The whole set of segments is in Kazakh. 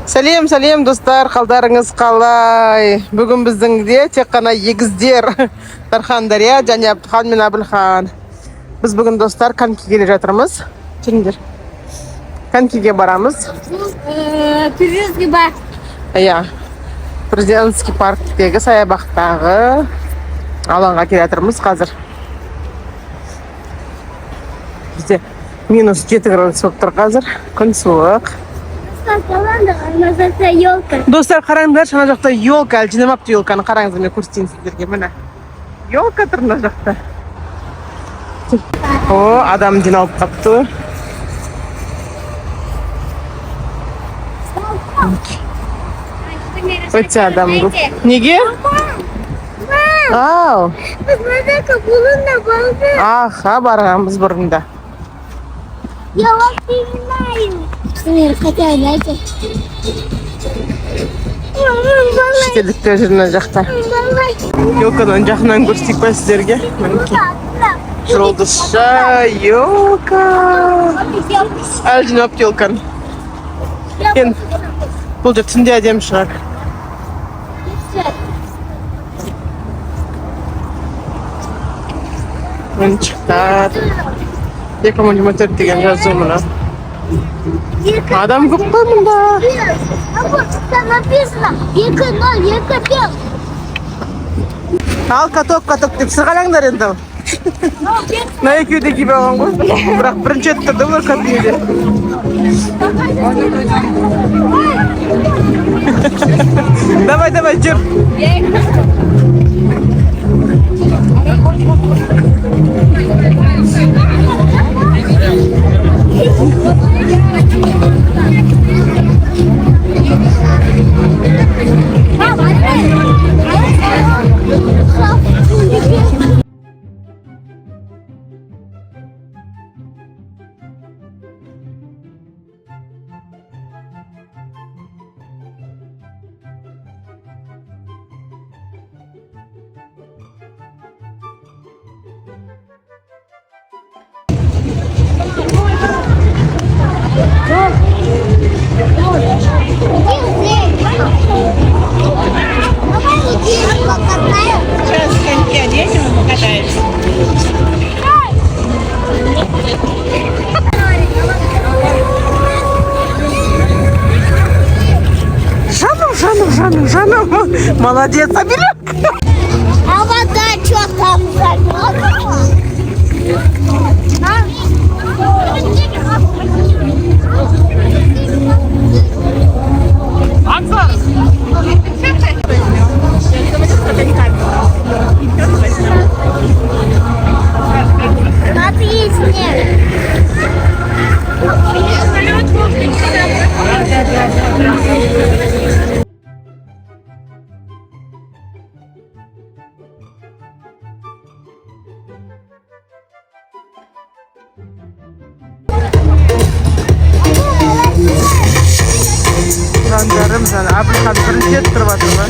Сәлем достар, қалдарыңыз қалай? Бүгін біздіңде тек қана егіздер Тархан Дария және Абдыхан мен Абылхан. Біз бүгін достар конькиге келе жатырмыз. Жүріңдер. Конькиге барамыз. Президентский парк. Иә. Президентский парктегі саябақтағы алаңға келе жатырмыз қазір. Бізде -7 градус болып тұр қазір. Күн суық. Достар, қараңыздар, шана жақта елка, әлі жинамапты елканы. Қараңыздар, мен көрсетейін сіздерге. Міне. Елка тұр мына жақта. О, адам жиналып қапты. Өте адам көп. Неге? Ау. Аха, барғанбыз бұрында. Я вас не знаю. Хотя, знаете. Шетелдіктер жүр мына жақта. Елкадан жақынан көрсетейік па сіздерге? Жұлдызша елка. Әлі жинапты елканы. Енді бұл жер түнде әдемі шығар. Ойыншықтар. 2024 деген жазу мұна. Адам көп қой мұнда. Там написано 2-0, 2-5. Ал каток деп сырғалаңдар енді. На екеуі де киіп алған ғой. Бірақ бірінші рет тұрды олар кәдімгідей. Давай, жүр. Сейчас коньки оденем и покатаемся. Жаным. Молодец, оберег. А вода что там замёрзла? Жандарым, Абылхан бірінші рет тұрып жатыр ма?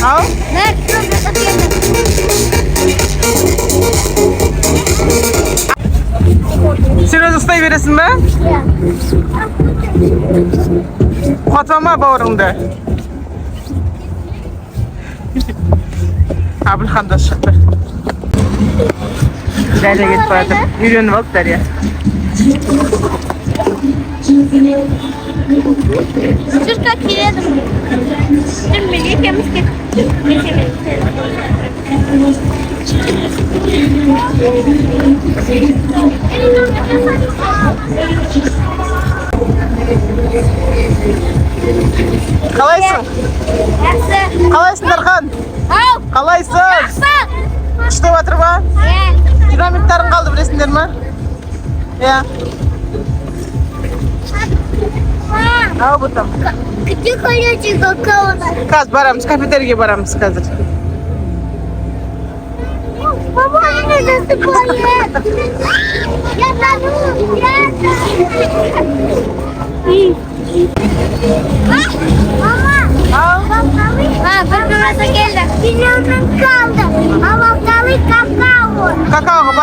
Ау? Sen özü ustay veresin be? Katama bağırında. Abılhan da çıktı. Derya git bayatım. Yürüyün bak Derya. Слушай, как рядом. Қалайсың? Қалайсың Тархан? Қалайсың? Күшті батыр ма? Динамиктарың қалды білесіңдер ма? Иә. Ау бұтым. Где колечек какого-то? Қазір барамыз, кафетерийге барамыз қазір. Мама, не засыпает.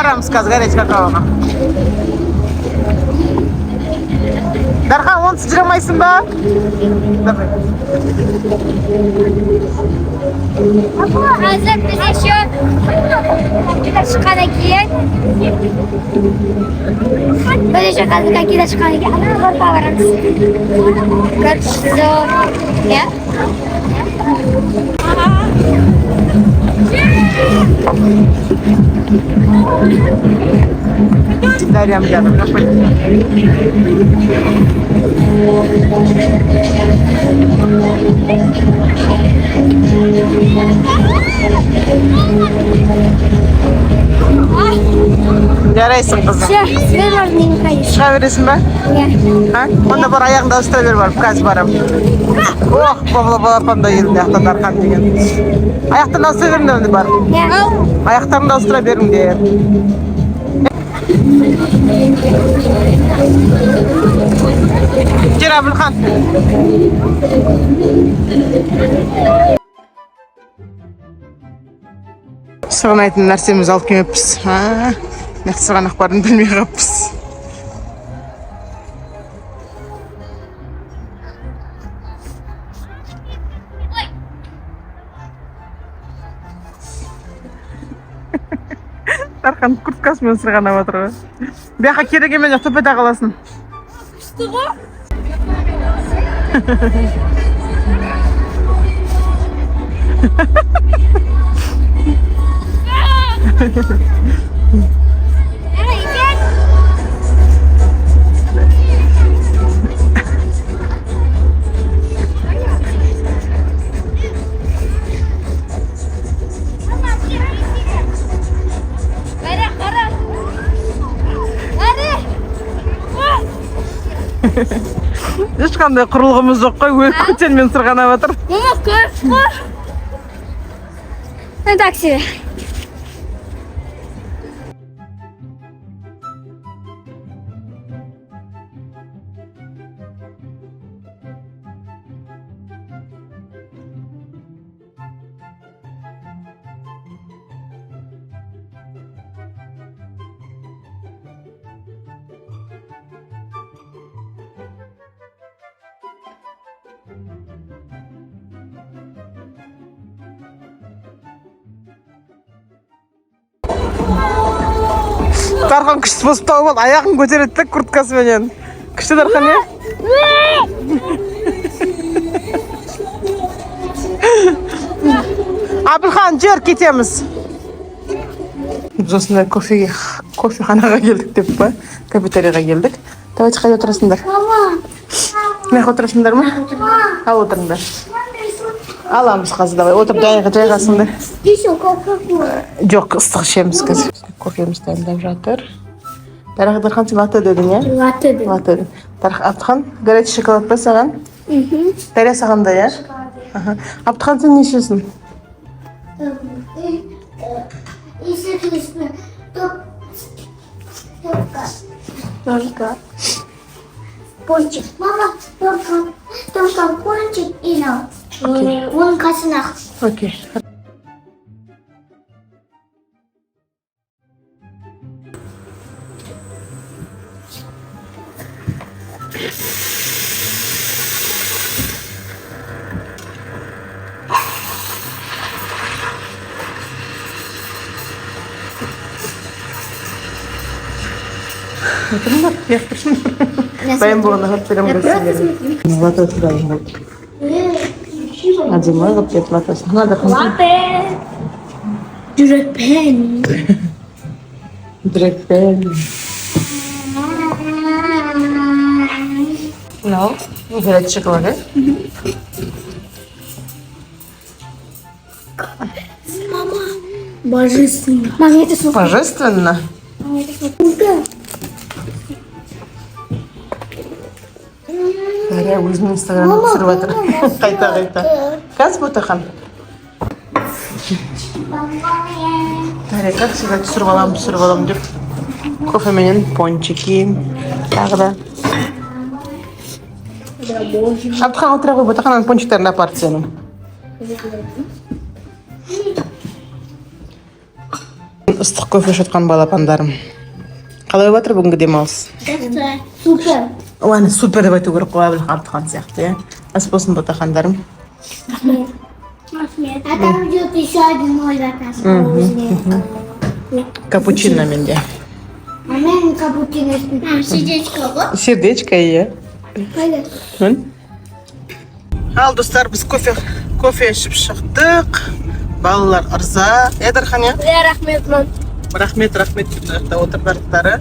барамыз қазір горячий какаоға. Дархан, онсыз жүре алмайсың ба? Давай. Hazır biz еще chiqqan keyin biz еще qanday chiqqan keyin ana bir boramiz. Gotovo. Ya? Дарьям рядом, жарайсың қызым. Все, мен орнымды қайыр. Шыға бересің ба? Иә. Онда бар аяғыңды ауыстыра бер барып, қазір барамын. Ох, балапандай елді аяқтан Дархан деген. Аяқтан ауыстыра беріңдер бар. Иә. Аяқтарыңды ауыстыра беріңдер. Жүр Абылхан. Сығынайтын нәрсеміз алып келмеппіз. Нақты сығанақ барын білмей қаппыз. Дархан курткасымен сырғанап отыр ғой. Бияққа керек емес, топета қаласың. Күшті ғой? Ешқандай құрылғымыз жоқ қой, өз көтермен сырғанап отыр. Мама, көп қой. Ну так себе. Дархан күшті босып тауып ал, аяғын көтереді курткасыменен. Күшті Дархан, е? Абылхан, жер кетеміз. Біз осындай кофеханаға келдік деп па? Кафетерияға келдік. Давайте қайда отырасыңдар? Мама. Мына отырасыңдар ма? Ал отырыңдар. Аламыз қазір, давай. Отырып жайғасыңдар. Еще кока-кола. Жоқ, ыстық ішеміз қазір. Кофеміз дайындап жатыр. Дархан, сен латте дедің, е? Латте дедім. Латте дедің. Абдыхан, горячий шоколад па саған? Дарья саған да, е? Абдыхан, сен не ішесің? Если кисло, то только пончик. Мама, только пончик и он каснах. Окей. Отырыңдар, яқ тұрсыңдар. Дайын болғанда қып берем көрсіңдер. Латте дайын болды. Әдемі қып кет латтасын. Латте. Жүрекпен. Жүрекпен. Мынау горячий шоколад, е? Мама. Божественно. Мама, это супер. Божественно. Дарья өзінің инстаграмын түсіріп жатыр. Қайта. Қазір Ботахан. Дарья, как всегда түсіріп аламын деп. Кофе менен пончики. Тағы да. Абдыхан отыра қой, Ботаханның пончиктарын апарып сенің. ыстық кофе ішіп балапандарым. Қалай батыр бүгінгі демалыс? Супер. Оны супер деп айту керек қой Әбілхан сияқты, иә. Ас болсын ботақандарым. А там идет еще один мой заказ. Капучино менде. А мен капучино. Сердечко, вот. Сердечко, иә. Ал достар, біз кофе ішіп шықтық. Балалар ырза. Дархан, иә? Рахмет, мам. Рахмет отырдықтары.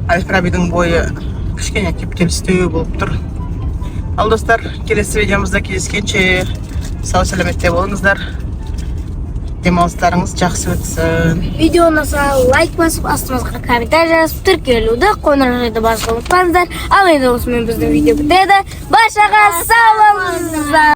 Әл-Фарабидің бойы кішкене кептелістеу болып тұр. Ал достар, келесі видеомызда кездескенше сау сәлеметте болыңыздар. Демалыстарыңыз жақсы өтсін. Видеоны лайк басып, астымызға комментарий жазып, тіркелуді, қоңырау жайды басып ұмытпаңыздар. Ал енді осымен біздің видео бітеді. Баршаға сау болыңыздар.